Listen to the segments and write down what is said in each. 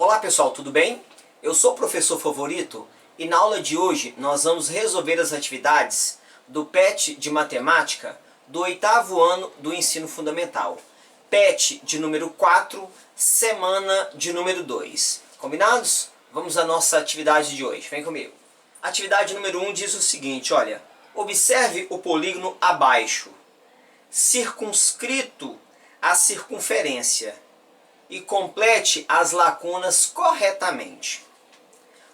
Olá pessoal, tudo bem? Eu sou o professor Favorito e na aula de hoje nós vamos resolver as atividades do PET de Matemática do 8º ano do Ensino Fundamental. PET de número 4, semana de número 2. Combinados? Vamos à nossa atividade de hoje, vem comigo. Atividade número 1 diz o seguinte, olha, observe o polígono abaixo, circunscrito a circunferência, e complete as lacunas corretamente.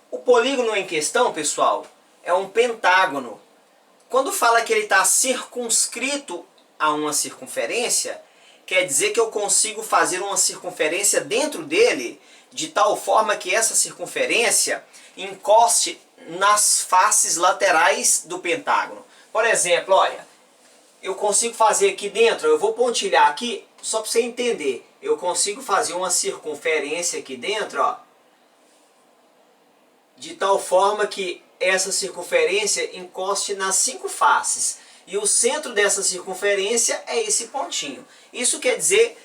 O polígono em questão, pessoal, é um pentágono. Quando fala que ele está circunscrito a uma circunferência, quer dizer que eu consigo fazer uma circunferência dentro dele, de tal forma que essa circunferência encoste nas faces laterais do pentágono. Por exemplo, olha, eu consigo fazer aqui dentro, eu vou pontilhar aqui, só para você entender. Eu consigo fazer uma circunferência aqui dentro, ó, de tal forma que essa circunferência encoste nas 5 faces. E o centro dessa circunferência é esse pontinho. Isso quer dizer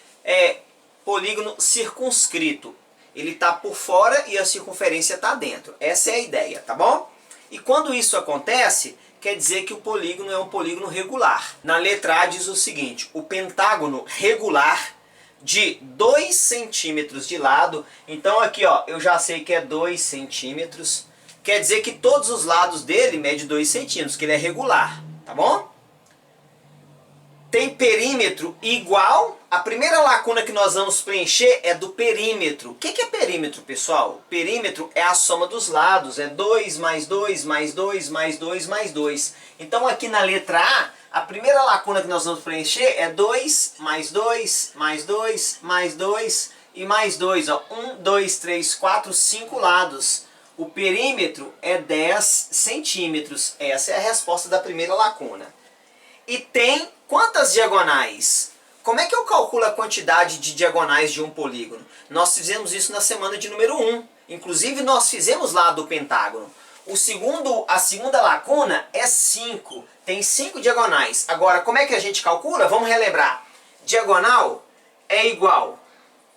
polígono circunscrito. Ele está por fora e a circunferência está dentro. Essa é a ideia, tá bom? E quando isso acontece, quer dizer que o polígono é um polígono regular. Na letra A diz o seguinte, o pentágono regular de 2 centímetros de lado. Então aqui ó, eu já sei que é 2 centímetros. Quer dizer que todos os lados dele medem 2 centímetros, que ele é regular, tá bom? Tem perímetro igual. A primeira lacuna que nós vamos preencher é do perímetro. O que é perímetro, pessoal? Perímetro é a soma dos lados. É 2 mais 2 mais 2 mais 2 mais 2. Então aqui na letra A primeira lacuna que nós vamos preencher é 2 mais 2 mais 2 mais 2 e mais 2. 1, 2, 3, 4, 5 lados. O perímetro é 10 centímetros. Essa é a resposta da primeira lacuna. E tem quantas diagonais? Como é que eu calculo a quantidade de diagonais de um polígono? Nós fizemos isso na semana de número 1. Inclusive nós fizemos lá do pentágono. A segunda lacuna é 5. Tem 5 diagonais. Agora, como é que a gente calcula? Vamos relembrar. Diagonal é igual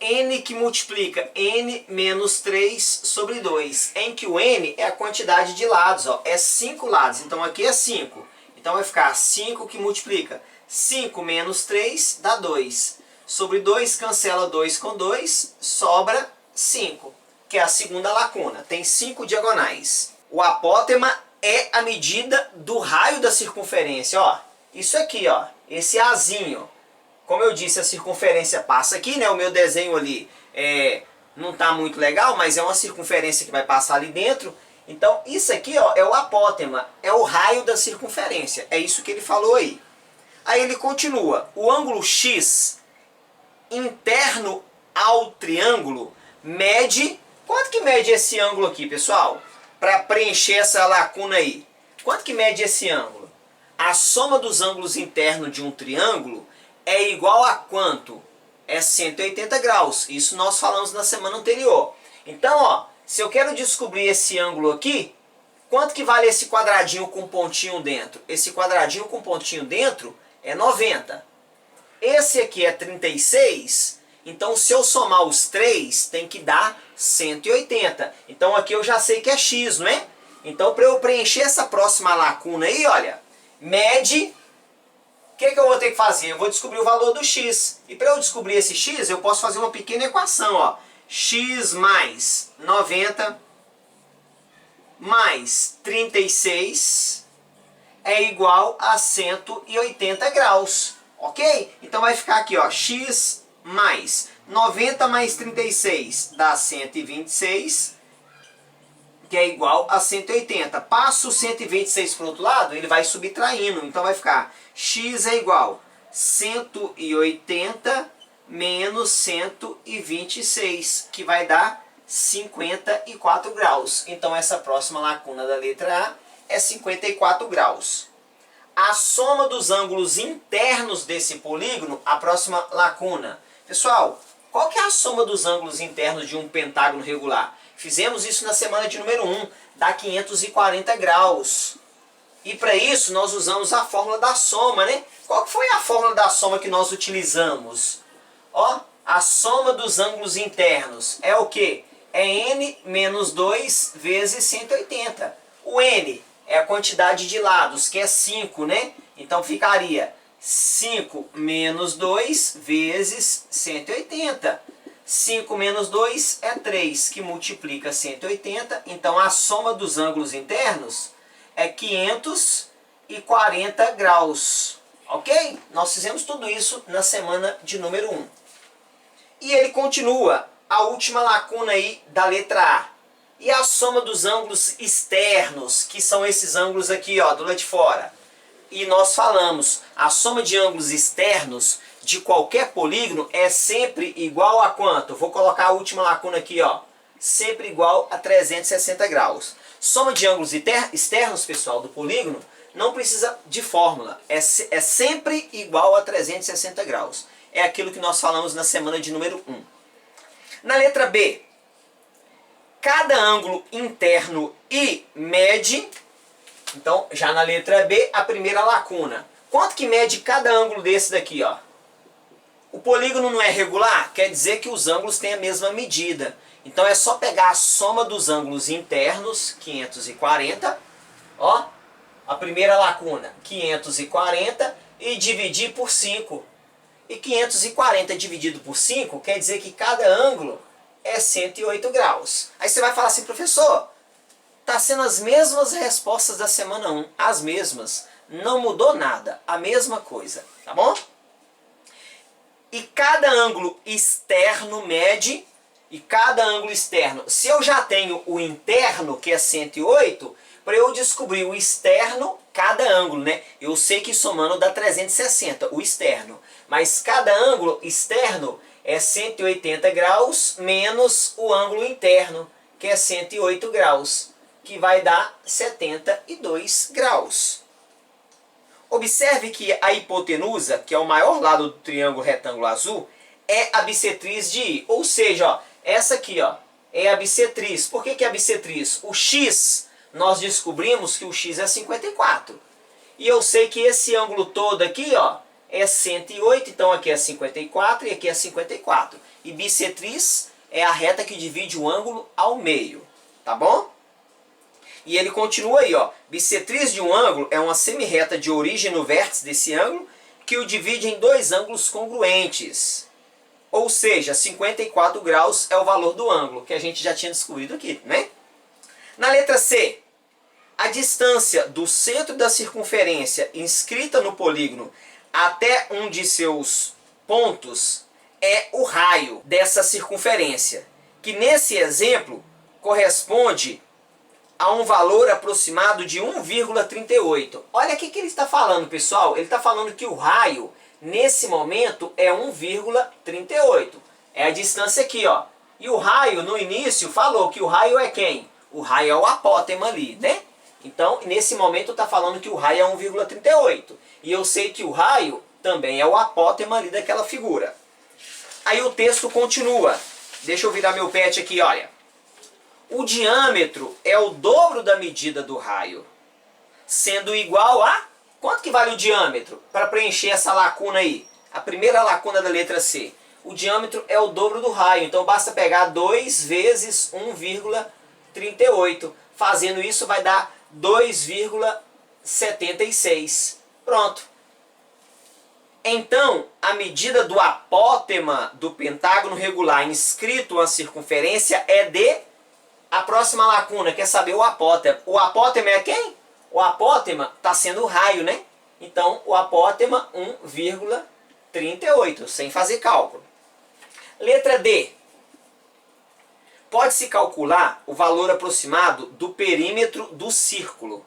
n que multiplica n menos 3 sobre 2. Em que o n é a quantidade de lados. Ó, é 5 lados. Então aqui é 5. Então vai ficar 5 que multiplica 5 menos 3 dá 2. Sobre 2 cancela 2 com 2, sobra 5. Que é a segunda lacuna. Tem 5 diagonais. O apótema é a medida do raio da circunferência. Ó, isso aqui, ó, esse Azinho. Como eu disse, a circunferência passa aqui, né? O meu desenho ali não está muito legal, mas é uma circunferência que vai passar ali dentro. Então, isso aqui, ó, é o apótema, é o raio da circunferência. É isso que ele falou aí. Aí ele continua. O ângulo X interno ao triângulo mede... Quanto que mede esse ângulo aqui, pessoal? Para preencher essa lacuna aí. Quanto que mede esse ângulo? A soma dos ângulos internos de um triângulo é igual a quanto? É 180 graus. Isso nós falamos na semana anterior. Então, ó, se eu quero descobrir esse ângulo aqui, quanto que vale esse quadradinho com pontinho dentro? Esse quadradinho com pontinho dentro é 90. Esse aqui é 36. Então, se eu somar os 3, tem que dar 180. Então, aqui eu já sei que é x, não é? Então, para eu preencher essa próxima lacuna aí, olha, mede... O que eu vou ter que fazer? Eu vou descobrir o valor do x. E para eu descobrir esse x, eu posso fazer uma pequena equação, ó. X mais 90 mais 36 é igual a 180 graus. Ok? Então vai ficar aqui, ó, x mais 90 mais 36 dá 126, que é igual a 180. Passo o 126 para o outro lado, ele vai subtraindo. Então vai ficar x é igual a 180 menos 126, que vai dar 54 graus. Então essa próxima lacuna da letra A é 54 graus. A soma dos ângulos internos desse polígono, a próxima lacuna. Pessoal, qual que é a soma dos ângulos internos de um pentágono regular? Fizemos isso na semana de número 1, dá 540 graus. E para isso nós usamos a fórmula da soma, né? Qual que foi a fórmula da soma que nós utilizamos? Ó, a soma dos ângulos internos é o quê? é n menos 2 vezes 180. O n é a quantidade de lados, que é 5, né? Então ficaria 5 menos 2 vezes 180. 5 menos 2 é 3, que multiplica 180. Então a soma dos ângulos internos é 540 graus. Ok? Nós fizemos tudo isso na semana de número 1. E ele continua, a última lacuna aí da letra A. E a soma dos ângulos externos, que são esses ângulos aqui, ó, do lado de fora. E nós falamos, a soma de ângulos externos de qualquer polígono é sempre igual a quanto? Vou colocar a última lacuna aqui, ó. Sempre igual a 360 graus. Soma de ângulos externos, pessoal, do polígono, não precisa de fórmula. É sempre igual a 360 graus. É aquilo que nós falamos na semana de número 1. Na letra B, cada ângulo interno I mede, então já na letra B, a primeira lacuna. Quanto que mede cada ângulo desse daqui, ó? O polígono não é regular, quer dizer que os ângulos têm a mesma medida. Então é só pegar a soma dos ângulos internos, 540, ó, a primeira lacuna, 540, e dividir por 5. E 540 dividido por 5 quer dizer que cada ângulo é 108 graus. Aí você vai falar assim, professor, está sendo as mesmas respostas da semana 1, as mesmas. Não mudou nada, a mesma coisa, tá bom? E cada ângulo externo mede, e cada ângulo externo, se eu já tenho o interno, que é 108, para eu descobrir o externo, cada ângulo, né? Eu sei que somando dá 360, o externo. Mas cada ângulo externo é 180 graus menos o ângulo interno, que é 108 graus, que vai dar 72 graus. Observe que a hipotenusa, que é o maior lado do triângulo retângulo azul, é a bissetriz de I. Ou seja, ó, essa aqui, ó, é a bissetriz. Por que é a bissetriz? O x, nós descobrimos que o x é 54. E eu sei que esse ângulo todo aqui, ó, é 108, então aqui é 54 e aqui é 54. E bissetriz é a reta que divide o ângulo ao meio, tá bom? E ele continua aí, ó. Bissetriz de um ângulo é uma semirreta de origem no vértice desse ângulo que o divide em dois ângulos congruentes. Ou seja, 54 graus é o valor do ângulo, que a gente já tinha descobrido aqui, né? Na letra C, a distância do centro da circunferência inscrita no polígono até um de seus pontos é o raio dessa circunferência, que nesse exemplo corresponde a um valor aproximado de 1,38. Olha o que ele está falando, pessoal. Ele está falando que o raio, nesse momento, é 1,38. É a distância aqui, ó. E o raio, no início, falou que o raio é quem? O raio é o apótema ali, né? Então, nesse momento, está falando que o raio é 1,38. E eu sei que o raio também é o apótema ali daquela figura. Aí o texto continua. Deixa eu virar meu pet aqui, olha. O diâmetro é o dobro da medida do raio, sendo igual a... Quanto que vale o diâmetro para preencher essa lacuna aí? A primeira lacuna da letra C. O diâmetro é o dobro do raio, então basta pegar 2 vezes 1,38. Fazendo isso vai dar 2,76. Pronto. Então, a medida do apótema do pentágono regular inscrito na circunferência é de... A próxima lacuna quer saber o apótema. O apótema é quem? O apótema está sendo o raio, né? Então, o apótema 1,38, sem fazer cálculo. Letra D. Pode-se calcular o valor aproximado do perímetro do círculo.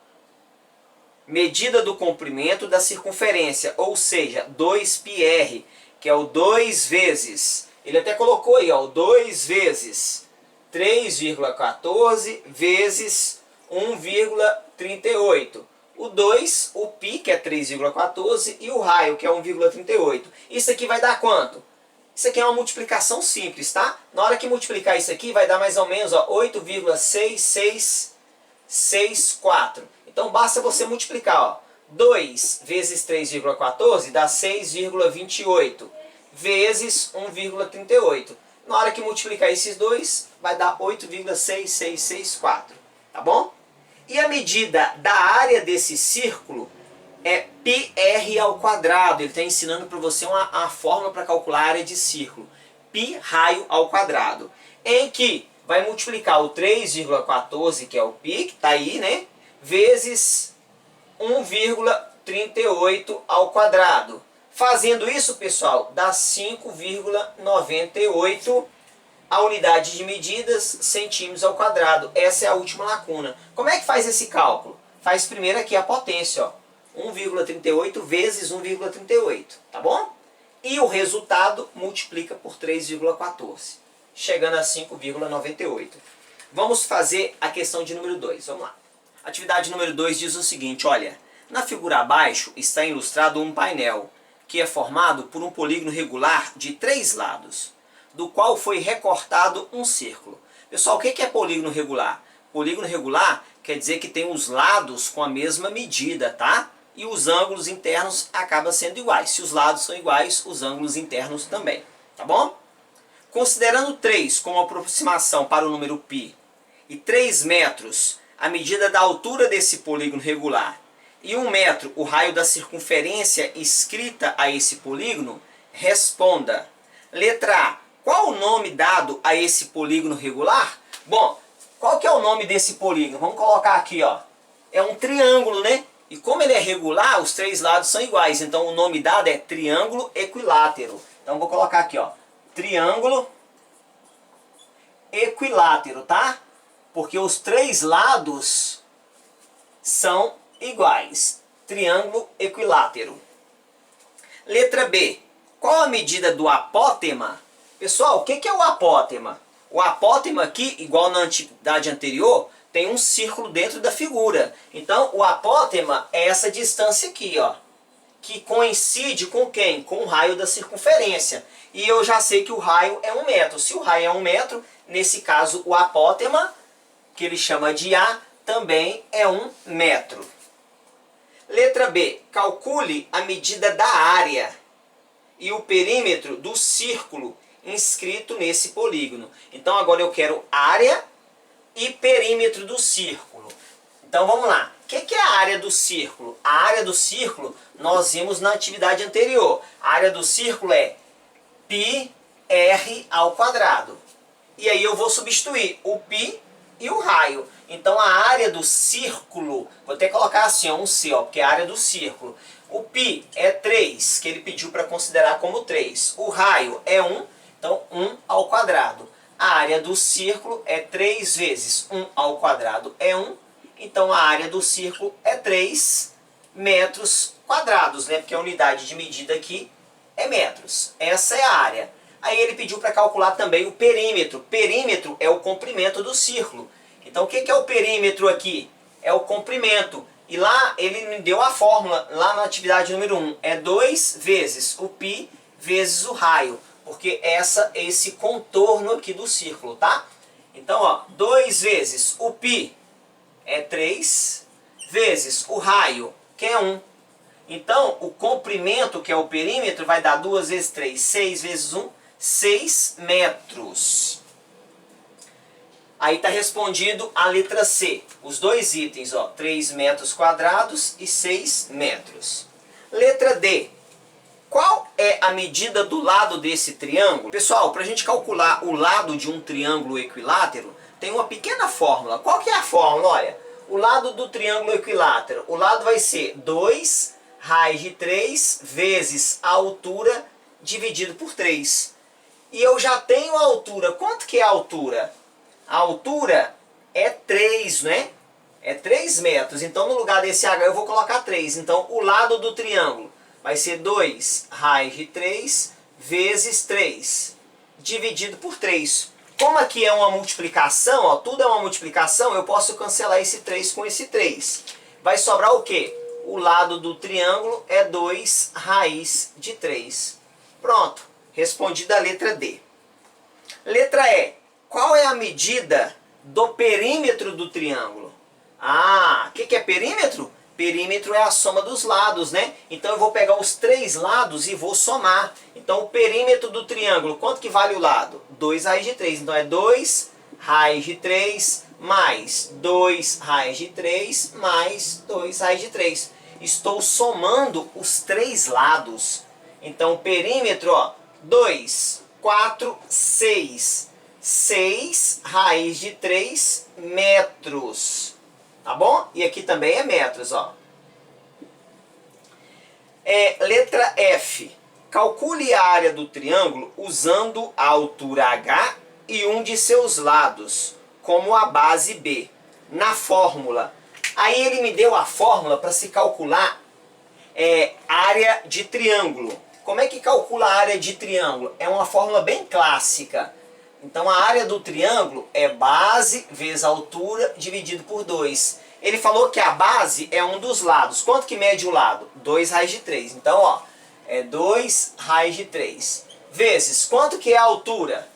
Medida do comprimento da circunferência, ou seja, 2πr, que é o 2 vezes... Ele até colocou aí, ó, 2 vezes 3,14 vezes 1,38. O 2, o π, que é 3,14, e o raio, que é 1,38. Isso aqui vai dar quanto? Isso aqui é uma multiplicação simples, tá? Na hora que multiplicar isso aqui, vai dar mais ou menos 8,6664. Então basta você multiplicar. Ó. 2 vezes 3,14 dá 6,28 vezes 1,38. Na hora que multiplicar esses dois, vai dar 8,6664, tá bom? E a medida da área desse círculo é πr ao quadrado. Ele está ensinando para você uma fórmula para calcular a área de círculo. Π raio ao quadrado. Em que vai multiplicar o 3,14, que é o π, que está aí, né? Vezes 1,38 ao quadrado. Fazendo isso, pessoal, dá 5,98 a unidade de medidas, centímetros ao quadrado. Essa é a última lacuna. Como é que faz esse cálculo? Faz primeiro aqui a potência, ó. 1,38 vezes 1,38, tá bom? E o resultado multiplica por 3,14, chegando a 5,98. Vamos fazer a questão de número 2, vamos lá. Atividade número 2 diz o seguinte, olha, na figura abaixo está ilustrado um painel, que é formado por um polígono regular de 3 lados, do qual foi recortado um círculo. Pessoal, o que é polígono regular? Polígono regular quer dizer que tem os lados com a mesma medida, tá? E os ângulos internos acabam sendo iguais. Se os lados são iguais, os ângulos internos também, tá bom? Considerando 3 como aproximação para o número π e 3 metros a medida da altura desse polígono regular e 1 metro o raio da circunferência escrita a esse polígono, responda. Letra A. Qual o nome dado a esse polígono regular? Bom, qual que é o nome desse polígono? Vamos colocar aqui, ó. É um triângulo, né? E como ele é regular, os 3 lados são iguais. Então o nome dado é triângulo equilátero. Então vou colocar aqui, ó. Triângulo equilátero, tá? Porque os 3 lados são iguais. Triângulo equilátero. Letra B. Qual a medida do apótema? Pessoal, o que é o apótema? O apótema aqui, igual na atividade anterior, tem um círculo dentro da figura. Então, o apótema é essa distância aqui, ó, que coincide com quem? Com o raio da circunferência. E eu já sei que o raio é 1 metro. Se o raio é 1 metro, nesse caso, o apótema, que ele chama de A, também é 1 metro. Letra B. Calcule a medida da área e o perímetro do círculo inscrito nesse polígono. Então agora eu quero área e perímetro do círculo. Então vamos lá. O que é a área do círculo? A área do círculo nós vimos na atividade anterior. A área do círculo é πr ao quadrado. E aí eu vou substituir o π e o raio. Então a área do círculo, vou até colocar assim, ó, um C, ó, porque é a área do círculo. O π é 3, que ele pediu para considerar como 3. O raio é 1, então 1 ao quadrado. A área do círculo é 3 vezes 1 ao quadrado é 1. Então a área do círculo é 3 metros quadrados, né? Porque a unidade de medida aqui é metros. Essa é a área. Aí ele pediu para calcular também o perímetro. Perímetro é o comprimento do círculo. Então o que é o perímetro aqui? É o comprimento. E lá ele me deu a fórmula, lá na atividade número 1. É 2 vezes o π vezes o raio. Porque esse contorno aqui do círculo, tá? Então, ó, 2 vezes o π é 3, vezes o raio, que é 1. Então, o comprimento, que é o perímetro, vai dar 2 vezes 3, 6 vezes 1, 6 metros. Aí está respondido a letra C. Os dois itens, ó, 3 metros quadrados e 6 metros. Letra D. Qual é a medida do lado desse triângulo? Pessoal, para a gente calcular o lado de um triângulo equilátero, tem uma pequena fórmula. Qual que é a fórmula? Olha, o lado do triângulo equilátero, o lado vai ser 2 raiz de 3 vezes a altura dividido por 3. E eu já tenho a altura. Quanto que é a altura? A altura é 3, né? É 3 metros. Então, no lugar desse H, eu vou colocar 3. Então, o lado do triângulo vai ser 2 raiz de 3 vezes 3, dividido por 3. Como aqui é uma multiplicação, ó, tudo é uma multiplicação, eu posso cancelar esse 3 com esse 3. Vai sobrar o quê? O lado do triângulo é 2 raiz de 3. Pronto, respondida a letra D. Letra E. Qual é a medida do perímetro do triângulo? Ah, o que é perímetro? Perímetro é a soma dos lados, né? Então eu vou pegar os três lados e vou somar. Então o perímetro do triângulo, quanto que vale o lado? 2 raiz de 3. Então é 2 raiz de 3 mais 2 raiz de 3 mais 2 raiz de 3. Estou somando os três lados. Então o perímetro, ó, 2, 4, 6. 6 raiz de 3 metros. Tá bom? E aqui também é metros, ó. Letra F. Calcule a área do triângulo usando a altura H e um de seus lados, como a base B, na fórmula. Aí ele me deu a fórmula para se calcular área de triângulo. Como é que calcula a área de triângulo? É uma fórmula bem clássica. Então a área do triângulo é base vezes a altura dividido por 2. Ele falou que a base é um dos lados. Quanto que mede o lado? 2 raiz de 3. Então, ó, é 2 raiz de 3. Vezes, quanto que é a altura?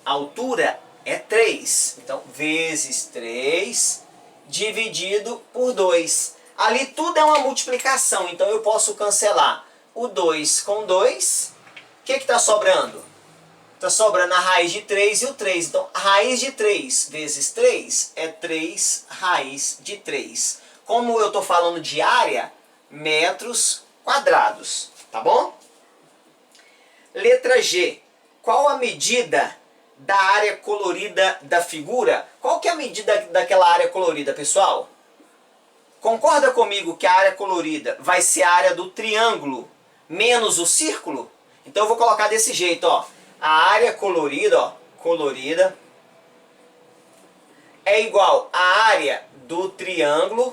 A altura é 3. Então, vezes 3 dividido por 2. Ali tudo é uma multiplicação. Então, eu posso cancelar o 2 com 2. O que está sobrando? Está sobrando a raiz de 3 e o 3. Então, a raiz de 3 vezes 3 é 3 raiz de 3. Como eu estou falando de área, metros quadrados. Tá bom? Letra G. Qual a medida da área colorida da figura? Qual que é a medida daquela área colorida, pessoal? Concorda comigo que a área colorida vai ser a área do triângulo menos o círculo? Então, eu vou colocar desse jeito, ó. A área colorida, ó, colorida, é igual à área do triângulo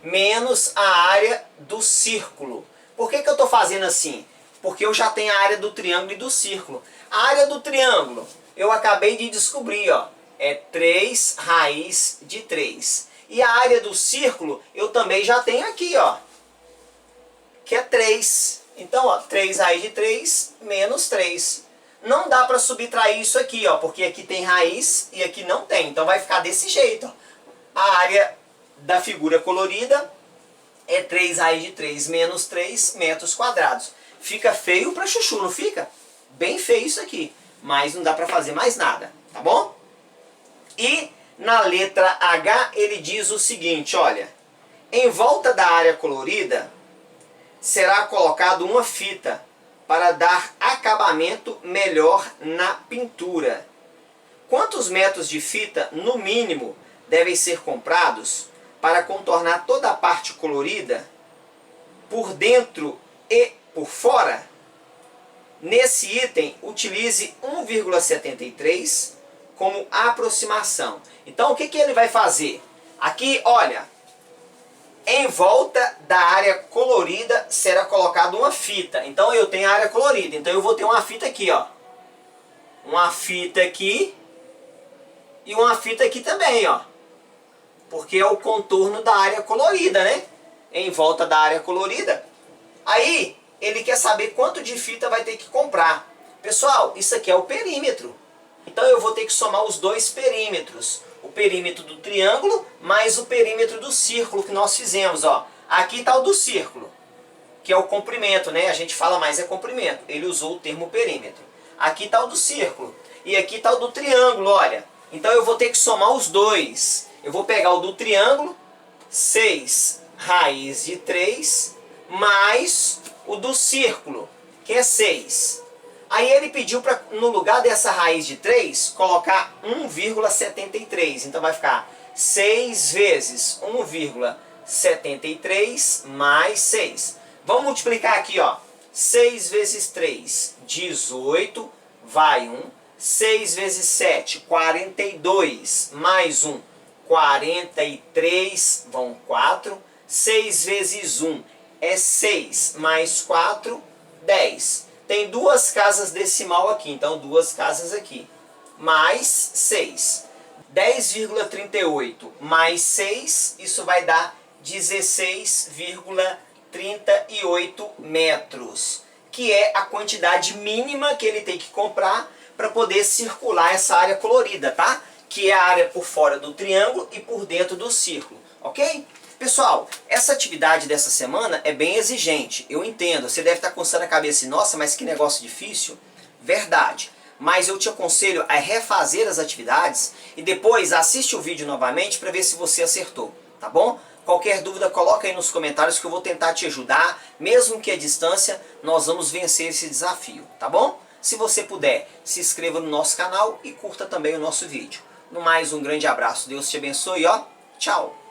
menos a área do círculo. Por que que eu estou fazendo assim? Porque eu já tenho a área do triângulo e do círculo. A área do triângulo, eu acabei de descobrir, ó, é 3 raiz de 3. E a área do círculo, eu também já tenho aqui, ó, que é 3. Então, ó, 3 raiz de 3 menos 3. Não dá para subtrair isso aqui, ó, porque aqui tem raiz e aqui não tem. Então vai ficar desse jeito, ó. A área da figura colorida é 3 raiz de 3 menos 3 metros quadrados. Fica feio para chuchu, não fica? Bem feio isso aqui, mas não dá para fazer mais nada, tá bom? E na letra H ele diz o seguinte, olha, em volta da área colorida será colocado uma fita para dar acabamento melhor na pintura. Quantos metros de fita, no mínimo, devem ser comprados para contornar toda a parte colorida, por dentro e por fora? Nesse item, utilize 1,73 como aproximação. Então, o que que ele vai fazer? Aqui, olha, em volta da área colorida será colocada uma fita. Então eu tenho a área colorida. Então eu vou ter uma fita aqui, ó. Uma fita aqui e uma fita aqui também, ó. Porque é o contorno da área colorida, né? Em volta da área colorida. Aí ele quer saber quanto de fita vai ter que comprar. Pessoal, isso aqui é o perímetro. Então eu vou ter que somar os dois perímetros. O perímetro do triângulo mais o perímetro do círculo que nós fizemos, ó. Aqui está o do círculo, que é o comprimento, né? A gente fala mais é comprimento. Ele usou o termo perímetro. Aqui está o do círculo. E aqui está o do triângulo, olha. Então eu vou ter que somar os dois. Eu vou pegar o do triângulo, 6 raiz de 3, mais o do círculo, que é 6. Aí ele pediu para, no lugar dessa raiz de 3, colocar 1,73. Então vai ficar 6 vezes 1,73 mais 6. Vamos multiplicar aqui, ó. 6 vezes 3, 18, vai 1. 6 vezes 7, 42, mais 1, 43, vão 4. 6 vezes 1 é 6, mais 4, 10. Tem duas casas decimal aqui, então duas casas aqui. Mais 6. 10,38 mais 6, isso vai dar 16,38 metros. Que é a quantidade mínima que ele tem que comprar para poder circular essa área colorida, tá? Que é a área por fora do triângulo e por dentro do círculo, ok? Pessoal, essa atividade dessa semana é bem exigente, eu entendo. Você deve estar coçando a cabeça e, nossa, mas que negócio difícil. Verdade. Mas eu te aconselho a refazer as atividades e depois assiste o vídeo novamente para ver se você acertou, tá bom? Qualquer dúvida, coloca aí nos comentários que eu vou tentar te ajudar. Mesmo que à distância, nós vamos vencer esse desafio, tá bom? Se você puder, se inscreva no nosso canal e curta também o nosso vídeo. No mais, um grande abraço. Deus te abençoe, ó. Tchau!